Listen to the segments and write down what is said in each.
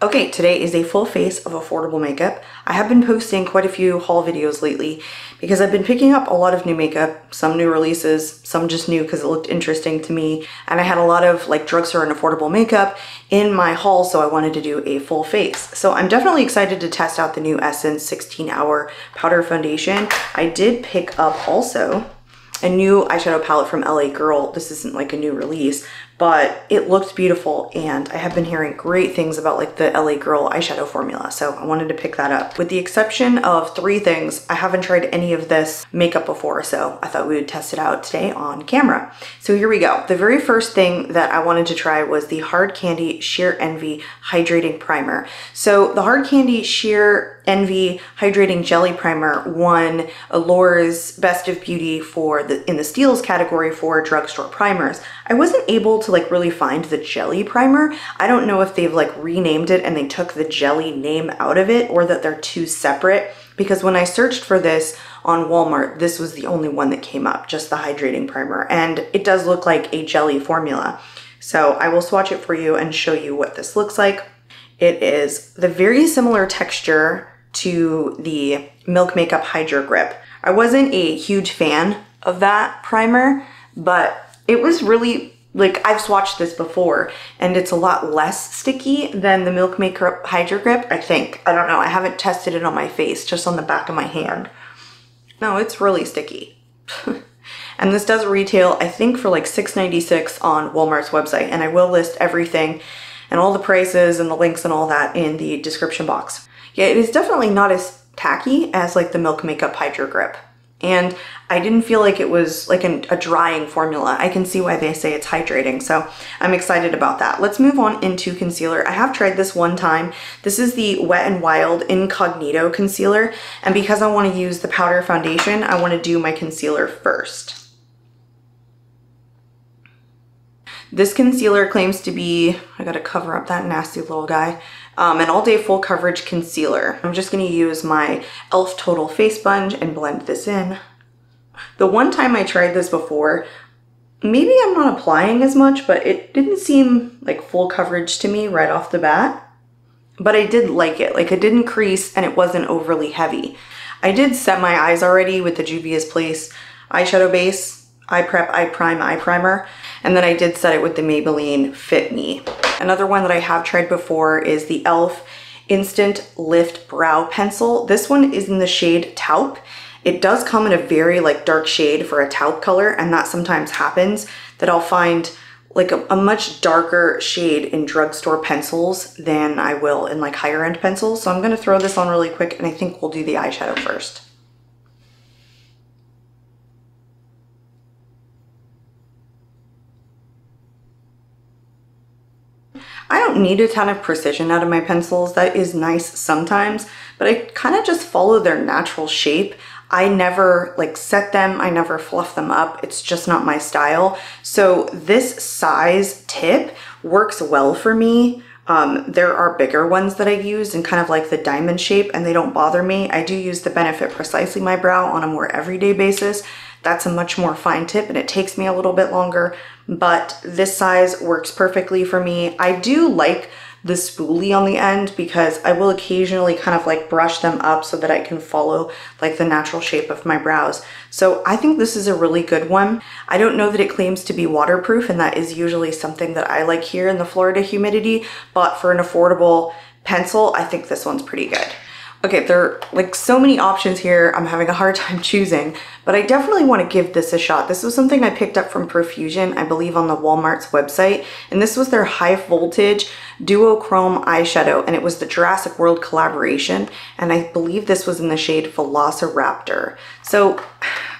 Okay, today is a full face of affordable makeup. I have been posting quite a few haul videos lately because I've been picking up a lot of new makeup, some new releases, some just new because it looked interesting to me. And I had a lot of like drugstore and affordable makeup in my haul, so I wanted to do a full face. So I'm definitely excited to test out the new Essence 16-Hour Powder Foundation. I did pick up also a new eyeshadow palette from LA Girl. This isn't like a new release, but it looked beautiful and I have been hearing great things about like the LA Girl eyeshadow formula, so I wanted to pick that up. With the exception of 3 things, I haven't tried any of this makeup before, so I thought we would test it out today on camera. So here we go. The very first thing that I wanted to try was the Hard Candy Sheer Envy Hydrating Primer. So the Hard Candy Sheer Envy Hydrating Jelly Primer won Allure's Best of Beauty in the Steals category for drugstore primers. I wasn't able to like really find the jelly primer. I don't know if they've like renamed it and they took the jelly name out of it or that they're 2 separate, because when I searched for this on Walmart, this was the only one that came up, just the hydrating primer, and it does look like a jelly formula. So I will swatch it for you and show you what this looks like. It is the very similar texture to the Milk Makeup Hydro Grip. I wasn't a huge fan of that primer, but it was really, like, I've swatched this before and it's a lot less sticky than the Milk Makeup Hydro Grip, I think. I don't know, I haven't tested it on my face, just on the back of my hand. No, it's really sticky. And this does retail, I think, for like $6.96 on Walmart's website, and I will list everything and all the prices and the links and all that in the description box. Yeah, it is definitely not as tacky as like the Milk Makeup Hydro Grip. And I didn't feel like it was like a drying formula. I can see why they say it's hydrating, so I'm excited about that. Let's move on into concealer. I have tried this one time. This is the Wet n Wild Incognito concealer, and because I want to use the powder foundation, I want to do my concealer first. This concealer claims to be, I gotta cover up that nasty little guy, an all-day full coverage concealer. I'm just gonna use my e.l.f. Total Face Sponge and blend this in. The one time I tried this before, maybe I'm not applying as much, but it didn't seem like full coverage to me right off the bat. But I did like it. Like, it didn't crease and it wasn't overly heavy. I did set my eyes already with the Juvia's Place eyeshadow base, Eye Prep, Eye Prime, Eye Primer, and then I did set it with the Maybelline Fit Me. Another one that I have tried before is the e.l.f. Instant Lift Brow Pencil. This one is in the shade Taupe. It does come in a very like dark shade for a taupe color, and that sometimes happens that I'll find like a much darker shade in drugstore pencils than I will in like higher end pencils. So I'm gonna throw this on really quick, and I think we'll do the eyeshadow first. I don't need a ton of precision out of my pencils. That is nice sometimes, but I kind of just follow their natural shape. I never like set them, I never fluff them up. It's just not my style. So this size tip works well for me. There are bigger ones that I use in kind of like the diamond shape, and they don't bother me. I do use the Benefit Precisely My Brow on a more everyday basis. That's a much more fine tip and it takes me a little bit longer, but this size works perfectly for me. I do like the spoolie on the end because I will occasionally kind of like brush them up so that I can follow like the natural shape of my brows. So I think this is a really good one. I don't know that it claims to be waterproof, and that is usually something that I like here in the Florida humidity, but for an affordable pencil, I think this one's pretty good. Okay, there are like so many options here. I'm having a hard time choosing, but I definitely want to give this a shot. This was something I picked up from Profusion, I believe on the Walmart's website, and this was their high voltage duochrome eyeshadow, and it was the Jurassic World collaboration, and I believe this was in the shade Velociraptor. So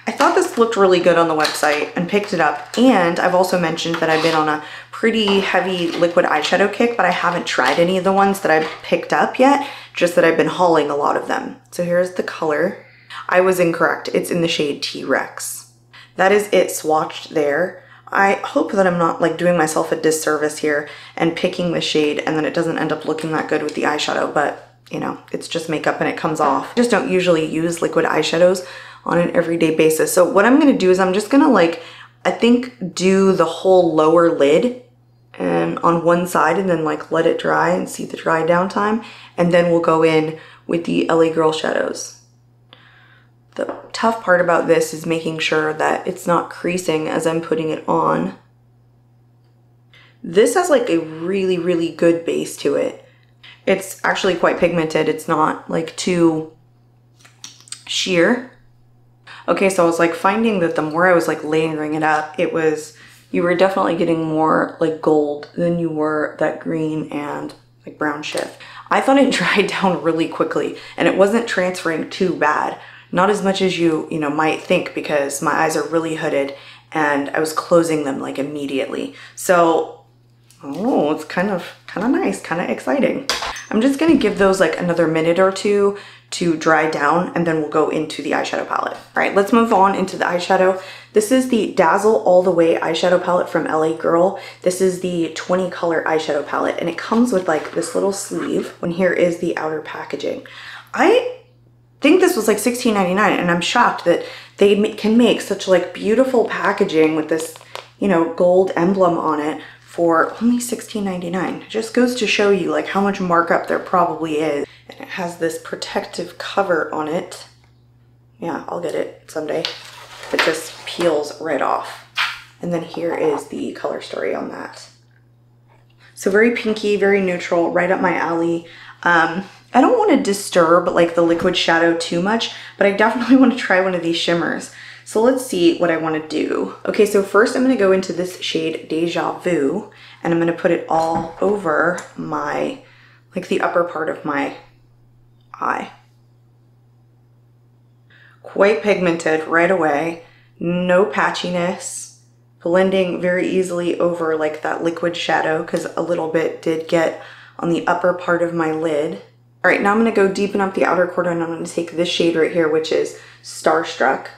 I thought this looked really good on the website and picked it up, and I've also mentioned that I've been on a pretty heavy liquid eyeshadow kick, but I haven't tried any of the ones that I've picked up yet, just that I've been hauling a lot of them. So here's the color. I was incorrect. It's in the shade T-Rex. That is it swatched there. I hope that I'm not like doing myself a disservice here and picking the shade and then it doesn't end up looking that good with the eyeshadow, but you know, it's just makeup and it comes off. I just don't usually use liquid eyeshadows on an everyday basis. So what I'm gonna do is I'm just gonna like, I think do the whole lower lid and on one side and then like let it dry and see the dry down time. And then we'll go in with the LA Girl shadows. The tough part about this is making sure that it's not creasing as I'm putting it on. This has like a really, really good base to it. It's actually quite pigmented. It's not like too sheer. Okay, so I was like finding that the more I was like layering it up, you were definitely getting more like gold than you were that green and like brown shift. I thought it dried down really quickly and it wasn't transferring too bad. Not as much as you might think, because my eyes are really hooded and I was closing them like immediately. So, oh, it's kind of nice, kind of exciting. I'm just gonna give those like another minute or two to dry down and then we'll go into the eyeshadow palette. All right, let's move on into the eyeshadow. This is the Dazzle All the Way eyeshadow palette from LA Girl. This is the 20 color eyeshadow palette and it comes with like this little sleeve. And here is the outer packaging. I think this was like $16.99 and I'm shocked that they can make such like beautiful packaging with this, gold emblem on it for only $16.99. It just goes to show you like how much markup there probably is. And it has this protective cover on it. Yeah, I'll get it someday. It just peels right off. And then here is the color story on that. So very pinky, very neutral, right up my alley. I don't want to disturb like the liquid shadow too much, but I definitely want to try one of these shimmers. So let's see what I want to do. Okay, so first I'm going to go into this shade Deja Vu, and I'm going to put it all over my, like the upper part of my eye. Quite pigmented right away, no patchiness, blending very easily over like that liquid shadow because a little bit did get on the upper part of my lid. All right, now I'm going to go deepen up the outer corner and I'm going to take this shade right here, which is Starstruck.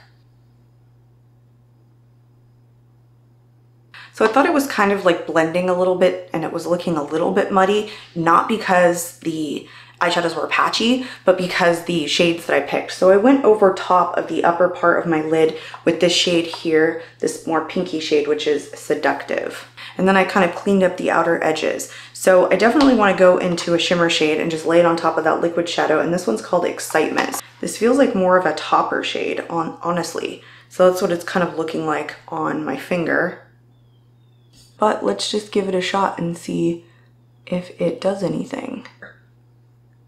So I thought it was kind of like blending a little bit and it was looking a little bit muddy, not because the eyeshadows were patchy, but because the shades that I picked. So I went over top of the upper part of my lid with this shade here, this more pinky shade, which is Seductive. And then I kind of cleaned up the outer edges. So I definitely want to go into a shimmer shade and just lay it on top of that liquid shadow. And this one's called Excitement. This feels like more of a topper shade, honestly. So that's what it's kind of looking like on my finger. But let's just give it a shot and see if it does anything.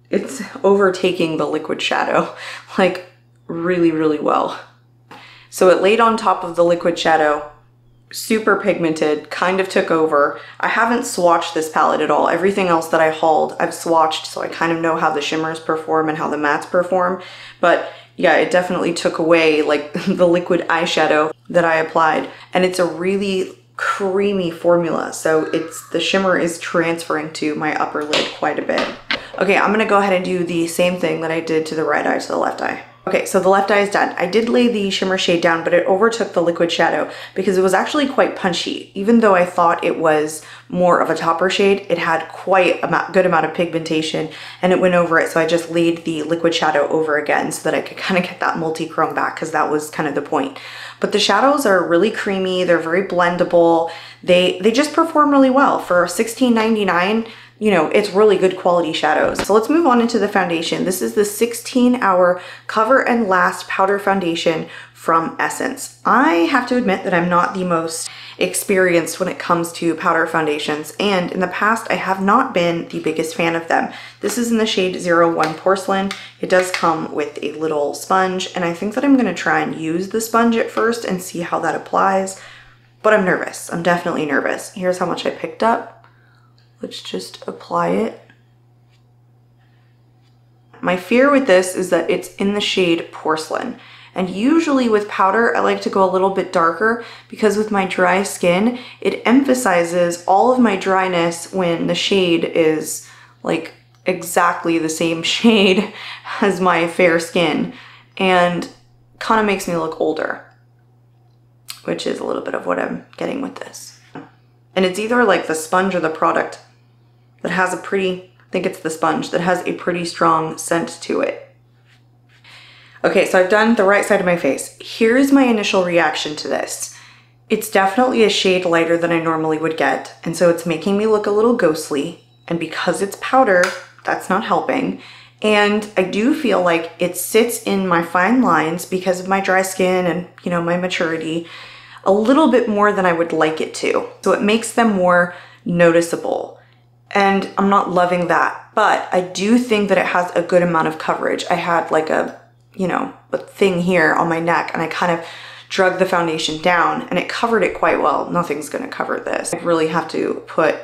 It's overtaking the liquid shadow like really, really well. So it laid on top of the liquid shadow, super pigmented, kind of took over. I haven't swatched this palette at all. Everything else that I hauled, I've swatched, so I kind of know how the shimmers perform and how the mattes perform. But yeah, it definitely took away like the liquid eyeshadow that I applied. And it's a really creamy formula, so the shimmer is transferring to my upper lid quite a bit. Okay, I'm gonna go ahead and do the same thing that I did to the right eye to the left eye. Okay, so the left eye is done. I did lay the shimmer shade down, but it overtook the liquid shadow because it was actually quite punchy. Even though I thought it was more of a topper shade, it had quite a good amount of pigmentation and it went over it. So I just laid the liquid shadow over again so that I could kind of get that multi-chrome back, because that was kind of the point. But the shadows are really creamy. They're very blendable. They just perform really well. For $16.99, it's really good quality shadows. So let's move on into the foundation. This is the 16-hour Cover and Last Powder Foundation from Essence. I have to admit that I'm not the most experienced when it comes to powder foundations, and in the past I have not been the biggest fan of them. This is in the shade 01 Porcelain. It does come with a little sponge, and I think that I'm going to try and use the sponge at first and see how that applies, but I'm nervous. I'm definitely nervous. Here's how much I picked up. Let's just apply it. My fear with this is that it's in the shade Porcelain. And usually with powder, I like to go a little bit darker because with my dry skin, it emphasizes all of my dryness when the shade is like exactly the same shade as my fair skin, and kind of makes me look older, which is a little bit of what I'm getting with this. And it's either like the sponge or the product that has a pretty, I think it's the sponge that has a pretty strong scent to it. Okay, so I've done the right side of my face. Here's my initial reaction to this. It's definitely a shade lighter than I normally would get, and so it's making me look a little ghostly. And because it's powder, that's not helping. And I do feel like it sits in my fine lines because of my dry skin and, you know, my maturity a little bit more than I would like it to. So it makes them more noticeable. And I'm not loving that, but I do think that it has a good amount of coverage. I had like a, you know, a thing here on my neck, and I kind of drug the foundation down and it covered it quite well. Nothing's gonna cover this. I really have to put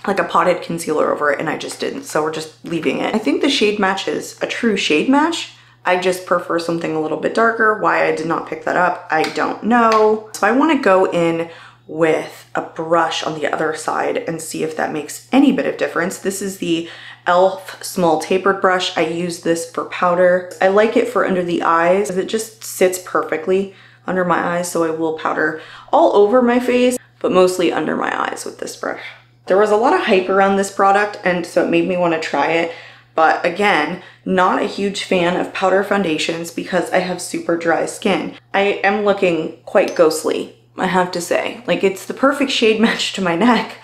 like a potted concealer over it, and I just didn't, so we're just leaving it. I think the shade match is a true shade match. I just prefer something a little bit darker. Why I did not pick that up, I don't know. So I wanna go in with a brush on the other side and see if that makes any bit of difference. This is the e.l.f. small tapered brush. I use this for powder. I like it for under the eyes. It just sits perfectly under my eyes, so I will powder all over my face, but mostly under my eyes with this brush. There was a lot of hype around this product, and so it made me want to try it. But again, not a huge fan of powder foundations because I have super dry skin. I am looking quite ghostly, I have to say. Like, it's the perfect shade match to my neck,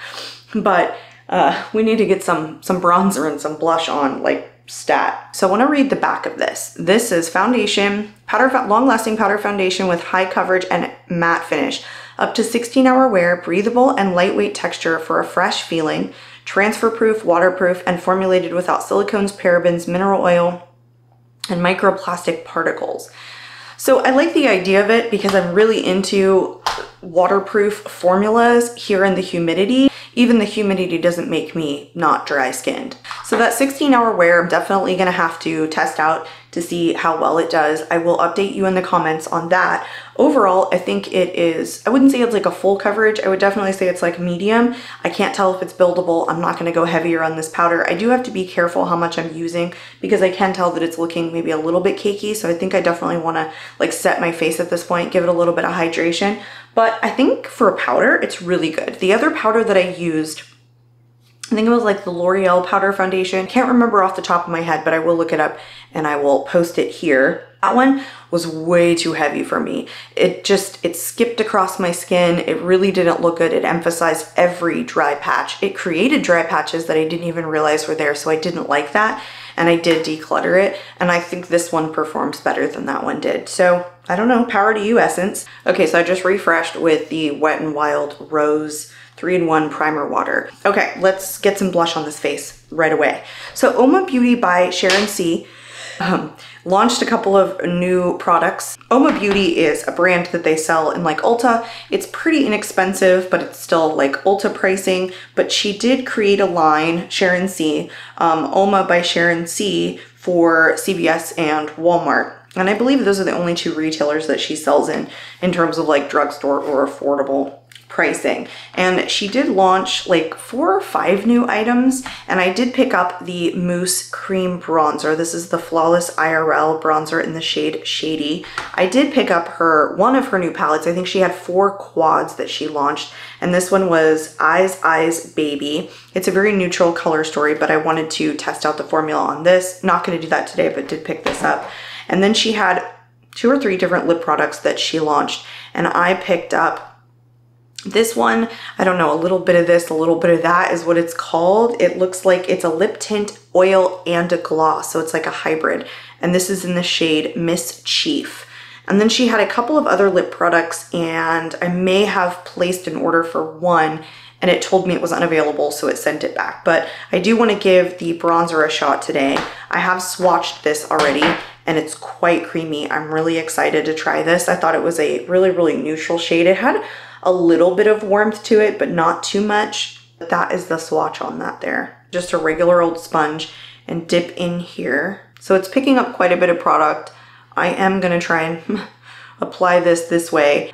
but we need to get some bronzer and some blush on, like, stat. So I want to read the back of this. This is foundation, long-lasting powder foundation with high coverage and matte finish. Up to 16-hour wear, breathable and lightweight texture for a fresh feeling, transfer-proof, waterproof, and formulated without silicones, parabens, mineral oil, and microplastic particles. So I like the idea of it because I'm really into waterproof formulas here in the humidity. Even the humidity doesn't make me not dry skinned. So that 16-hour wear, I'm definitely gonna have to test out to see how well it does. I will update you in the comments on that. Overall, I think it is, I wouldn't say it's like a full coverage. I would definitely say it's like medium. I can't tell if it's buildable. I'm not gonna go heavier on this powder. I do have to be careful how much I'm using because I can tell that it's looking maybe a little bit cakey. So I think I definitely wanna like set my face at this point, give it a little bit of hydration. But I think for a powder, it's really good. The other powder that I used, I think it was like the L'Oreal powder foundation. Can't remember off the top of my head, but I will look it up and I will post it here. That one was way too heavy for me. It skipped across my skin. It really didn't look good. It emphasized every dry patch. It created dry patches that I didn't even realize were there, so I didn't like that. And I did declutter it. And I think this one performs better than that one did. So I don't know, power to you, Essence. Okay, so I just refreshed with the Wet n Wild Rose 3-in-1 primer water. Okay, let's get some blush on this face right away. So Oma Beauty by Sharon C. Launched a couple of new products. Oma Beauty is a brand that they sell in like Ulta. It's pretty inexpensive, but it's still like Ulta pricing. But she did create a line, Sharon C, Oma by Sharon C, for CVS and Walmart. And I believe those are the only two retailers that she sells in terms of like drugstore or affordable pricing. And she did launch like 4 or 5 new items, and I did pick up the Mousse Cream Bronzer. This is the Flawless IRL bronzer in the shade Shady. I did pick up one of her new palettes. I think she had 4 quads that she launched, and this one was Eyes Baby. It's a very neutral color story, but I wanted to test out the formula on this. Not going to do that today, but did pick this up. And then she had 2 or 3 different lip products that she launched, and I picked up this one. I don't know, a little bit of this, a little bit of that is what it's called. It looks like it's a lip tint, oil, and a gloss, so it's like a hybrid. And this is in the shade Miss Chief. And then she had a couple of other lip products, and I may have placed an order for one, and it told me it was unavailable, so it sent it back. But I do want to give the bronzer a shot today. I have swatched this already, and it's quite creamy. I'm really excited to try this. I thought it was a really, really neutral shade. It had a little bit of warmth to it, but not too much. But that is the swatch on that there. Just a regular old sponge and dip in here. So it's picking up quite a bit of product. I am gonna try and apply this way.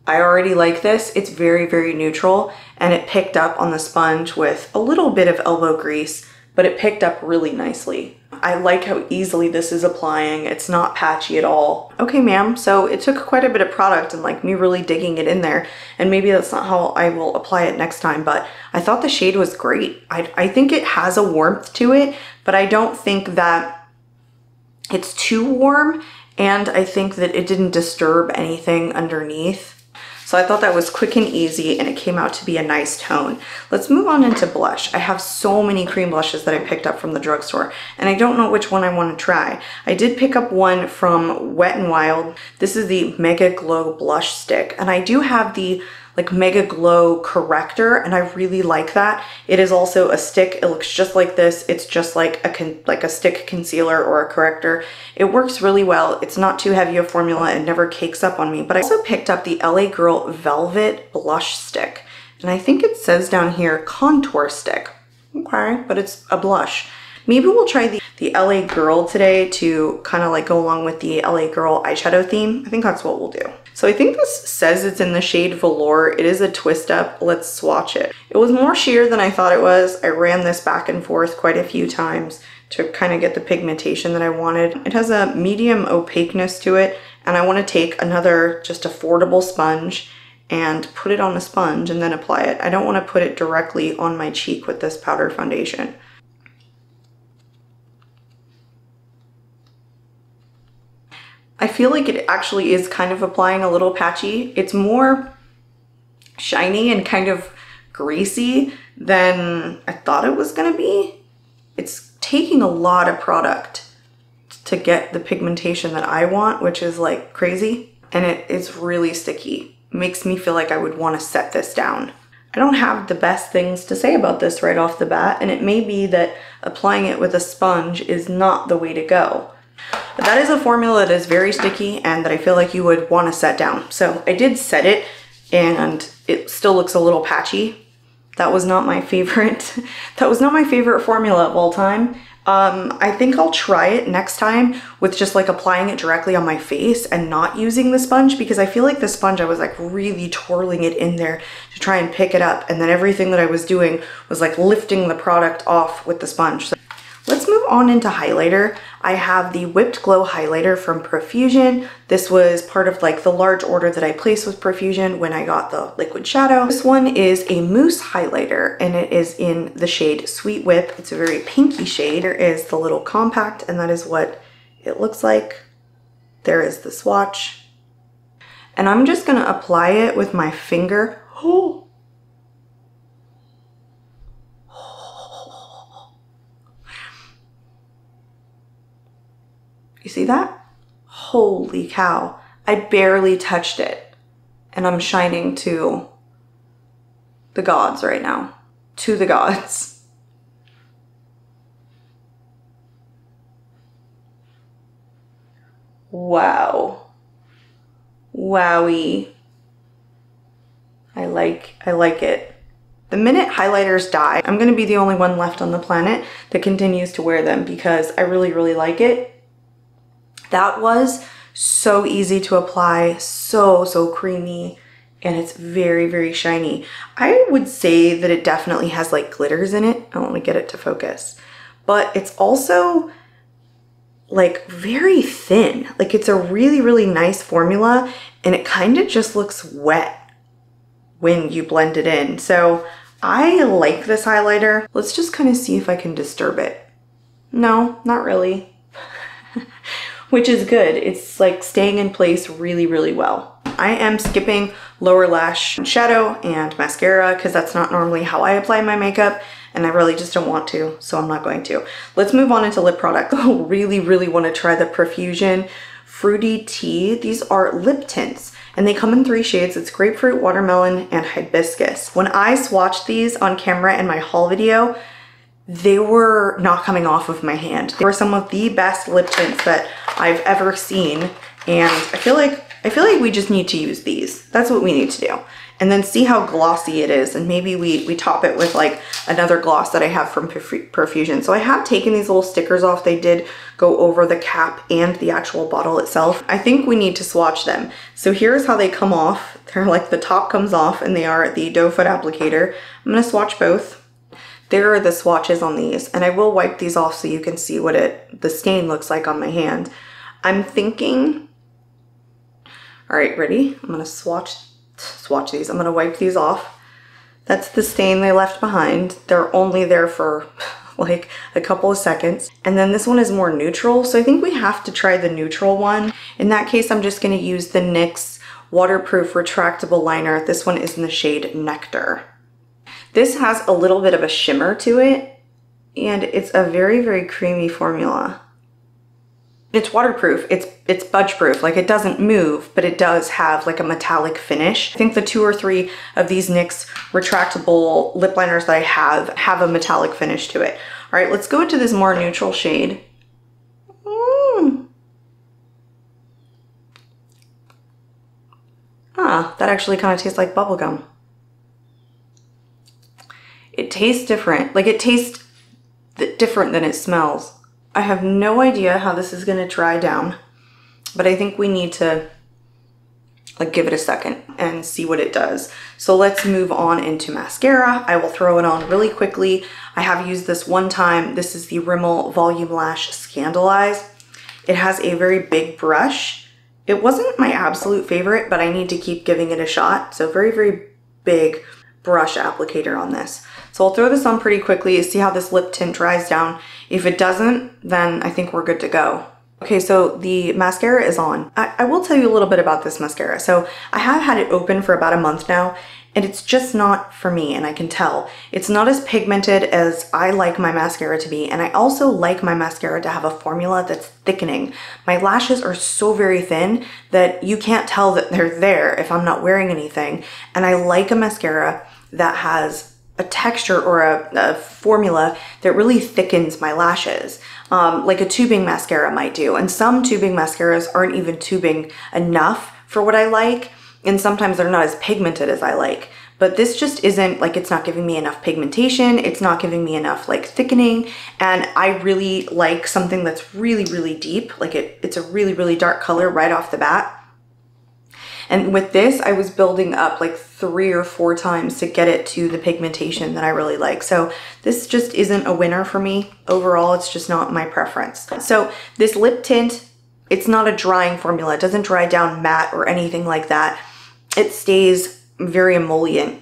I already like this. It's very, very neutral, and it picked up on the sponge with a little bit of elbow grease, but it picked up really nicely. I like how easily this is applying. It's not patchy at all. Okay, ma'am, so it took quite a bit of product and like me really digging it in there, and maybe that's not how I will apply it next time, but I thought the shade was great. I think it has a warmth to it, but I don't think that it's too warm, and I think that it didn't disturb anything underneath. So I thought that was quick and easy, and it came out to be a nice tone. Let's move on into blush. I have so many cream blushes that I picked up from the drugstore, and I don't know which one I want to try. I did pick up one from Wet n Wild. This is the Mega Glow Blush Stick, and I do have the like Mega Glow corrector, and I really like that. It is also a stick. It looks just like this. It's just like a stick concealer or a corrector. It works really well. It's not too heavy a formula. It never cakes up on me. But I also picked up the LA Girl Velvet Blush Stick, and I think it says down here contour stick. Okay, but it's a blush. Maybe we'll try the LA Girl today to kind of like go along with the LA Girl eyeshadow theme. I think that's what we'll do. So I think this says it's in the shade Velour. It is a twist up. Let's swatch it. It was more sheer than I thought it was. I ran this back and forth quite a few times to kind of get the pigmentation that I wanted. It has a medium opaqueness to it, and I want to take another just affordable sponge and put it on a sponge and then apply it. I don't want to put it directly on my cheek with this powder foundation. I feel like it actually is kind of applying a little patchy. It's more shiny and kind of greasy than I thought it was gonna be. It's taking a lot of product to get the pigmentation that I want, which is like crazy. And it's really sticky. It makes me feel like I would want to set this down. I don't have the best things to say about this right off the bat, and it may be that applying it with a sponge is not the way to go. But that is a formula that is very sticky and that I feel like you would want to set down. So I did set it, and it still looks a little patchy. That was not my favorite. That was not my favorite formula of all time. I think I'll try it next time with just like applying it directly on my face and not using the sponge, because I feel like the sponge, I was like really twirling it in there to try and pick it up, and then everything that I was doing was like lifting the product off with the sponge. So let's move on into highlighter. I have the Whipped Glow highlighter from Profusion. This was part of like the large order that I placed with Profusion when I got the liquid shadow. This one is a mousse highlighter, and it is in the shade Sweet Whip. It's a very pinky shade. There is the little compact, and that is what it looks like. There is the swatch. And I'm just gonna apply it with my finger. Oh. You see that? Holy cow. I barely touched it, and I'm shining to the gods right now. To the gods. Wow. Wowie. I like it. The minute highlighters die, I'm gonna be the only one left on the planet that continues to wear them, because I really, really like it. That was so easy to apply, so creamy, and it's very, very shiny. I would say that it definitely has like glitters in it. I don't want to get it to focus, but it's also like very thin. Like it's a really, really nice formula, and it kind of just looks wet when you blend it in. So I like this highlighter. Let's just kind of see if I can disturb it. No, not really. Which is good. It's like staying in place really, really well. I am skipping lower lash shadow and mascara because that's not normally how I apply my makeup, and I really just don't want to, so I'm not going to. Let's move on into lip product. I really, really want to try the Profusion Fruity Tea. These are lip tints, and they come in 3 shades. It's grapefruit, watermelon, and hibiscus. When I swatched these on camera in my haul video, they were not coming off of my hand. They were some of the best lip tints that I've ever seen, and I feel like we just need to use these. That's what we need to do. And then see how glossy it is, and maybe we top it with like another gloss that I have from Profusion. So I have taken these little stickers off. They did go over the cap and the actual bottle itself. I think we need to swatch them. So here's how they come off. They're like, the top comes off, and they are the doe foot applicator. I'm gonna swatch both. There are the swatches on these, and I will wipe these off so you can see what the stain looks like on my hand. I'm thinking, all right, ready? I'm gonna swatch these. I'm gonna wipe these off. That's the stain they left behind. They're only there for like a couple of seconds. And then this one is more neutral, so I think we have to try the neutral one. In that case, I'm just gonna use the NYX waterproof retractable liner. This one is in the shade Nectar. This has a little bit of a shimmer to it, and it's a very, very creamy formula. It's waterproof, it's budge proof, like it doesn't move, but it does have like a metallic finish. I think the 2 or 3 of these NYX retractable lip liners that I have a metallic finish to it. All right, let's go into this more neutral shade. Ah, that actually kind of tastes like bubblegum. It tastes different, like it tastes different than it smells. I have no idea how this is gonna dry down, but I think we need to like give it a second and see what it does. So let's move on into mascara. I will throw it on really quickly. I have used this one time. This is the Rimmel Volume Lash Scandalize. It has a very big brush. It wasn't my absolute favorite, but I need to keep giving it a shot. So very, very big brush applicator on this. So I'll throw this on pretty quickly, see how this lip tint dries down. If it doesn't, then I think we're good to go. Okay, so the mascara is on. I will tell you a little bit about this mascara. So I have had it open for about a month now, and it's just not for me, and I can tell. It's not as pigmented as I like my mascara to be, and I also like my mascara to have a formula that's thickening. My lashes are so very thin that you can't tell that they're there if I'm not wearing anything, and I like a mascara that has a texture or a formula that really thickens my lashes, like a tubing mascara might do. And some tubing mascaras aren't even tubing enough for what I like, and sometimes they're not as pigmented as I like. But this just isn't, like, it's not giving me enough pigmentation, it's not giving me enough like thickening, and I really like something that's really, really deep. Like it's a really, really dark color right off the bat. And with this, I was building up like 3 or 4 times to get it to the pigmentation that I really like. So this just isn't a winner for me. Overall, it's just not my preference. So this lip tint, it's not a drying formula. It doesn't dry down matte or anything like that. It stays very emollient.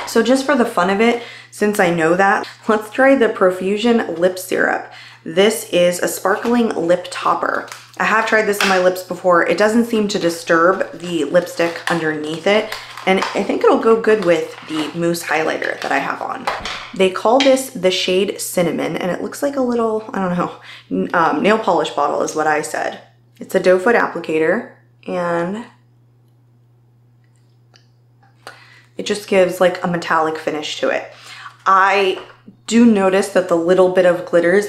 So just for the fun of it, since I know that, let's try the Profusion lip syrup. This is a sparkling lip topper. I have tried this on my lips before. It doesn't seem to disturb the lipstick underneath it, and I think it'll go good with the mousse highlighter that I have on. They call this the shade Cinnamon, and it looks like a little, I don't know, nail polish bottle is what I said. It's a doe foot applicator, and it just gives like a metallic finish to it. I do notice that the little bit of glitters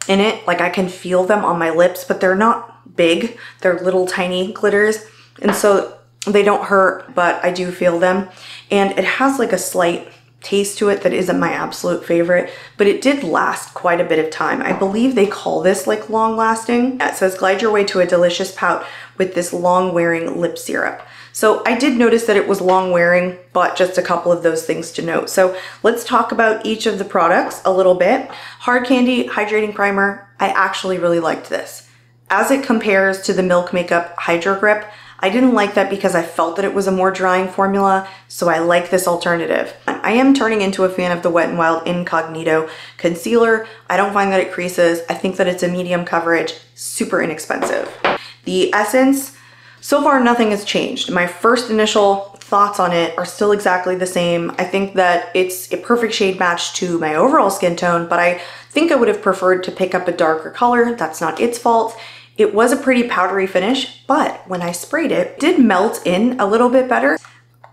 in it, like I can feel them on my lips, but they're not big. They're little tiny glitters, and so they don't hurt, but I do feel them. And it has like a slight taste to it that isn't my absolute favorite, but it did last quite a bit of time. I believe they call this like long lasting. It says glide your way to a delicious pout with this long wearing lip syrup. So I did notice that it was long wearing, but just a couple of those things to note. So let's talk about each of the products a little bit. Hard Candy Hydrating Primer, I actually really liked this. As it compares to the Milk Makeup Hydro Grip, I didn't like that because I felt that it was a more drying formula, so I like this alternative. I am turning into a fan of the Wet n Wild Incognito Concealer. I don't find that it creases. I think that it's a medium coverage, super inexpensive. The essence, so far nothing has changed. My first initial thoughts on it are still exactly the same. I think that it's a perfect shade match to my overall skin tone, but I think I would have preferred to pick up a darker color. That's not its fault. It was a pretty powdery finish, but when I sprayed it, it did melt in a little bit better.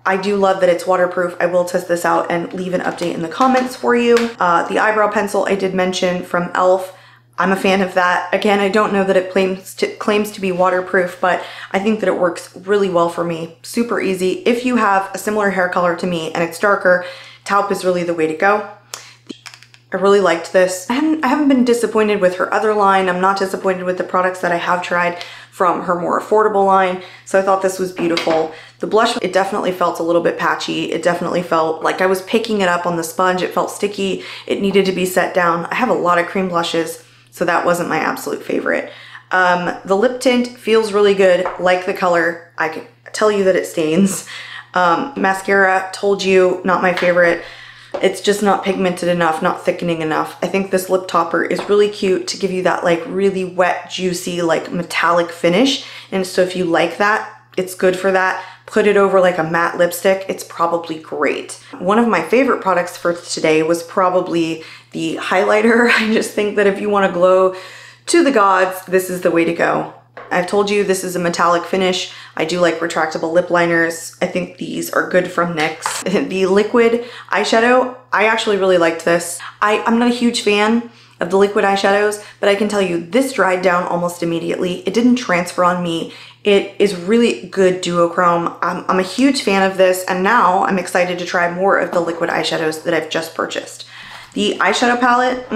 I do love that it's waterproof. I will test this out and leave an update in the comments for you. The eyebrow pencil I did mention from e.l.f. I'm a fan of that. Again, I don't know that it claims to be waterproof, but I think that it works really well for me. Super easy. If you have a similar hair color to me and it's darker, Taupe is really the way to go. I really liked this. I haven't been disappointed with her other line. I'm not disappointed with the products that I have tried from her more affordable line. So I thought this was beautiful. The blush, it definitely felt a little bit patchy. It definitely felt like I was picking it up on the sponge. It felt sticky. It needed to be set down. I have a lot of cream blushes, so that wasn't my absolute favorite. The lip tint feels really good, like the color. I can tell you that it stains. Mascara, told you, not my favorite. It's just not pigmented enough, not thickening enough. I think this lip topper is really cute to give you that like really wet, juicy, like metallic finish. And so if you like that, it's good for that. Put it over like a matte lipstick, it's probably great. One of my favorite products for today was probably the highlighter. I just think that if you want to glow to the gods, this is the way to go. I've told you this is a metallic finish. I do like retractable lip liners. I think these are good from NYX. The liquid eyeshadow, I actually really liked this. I'm not a huge fan of the liquid eyeshadows, but I can tell you this dried down almost immediately. It didn't transfer on me. It is really good duochrome. I'm a huge fan of this, and now I'm excited to try more of the liquid eyeshadows that I've just purchased. The eyeshadow palette,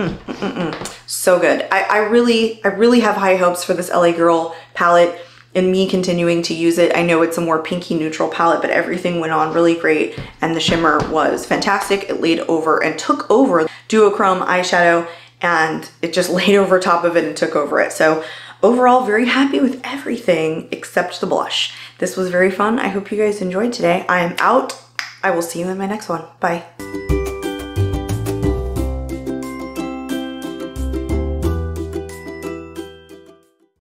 so good. I really have high hopes for this LA Girl palette and me continuing to use it. I know it's a more pinky neutral palette, but everything went on really great and the shimmer was fantastic. It laid over and took over duochrome eyeshadow, and it just laid over top of it and took over it. So overall, very happy with everything except the blush. This was very fun. I hope you guys enjoyed today. I am out. I will see you in my next one. Bye.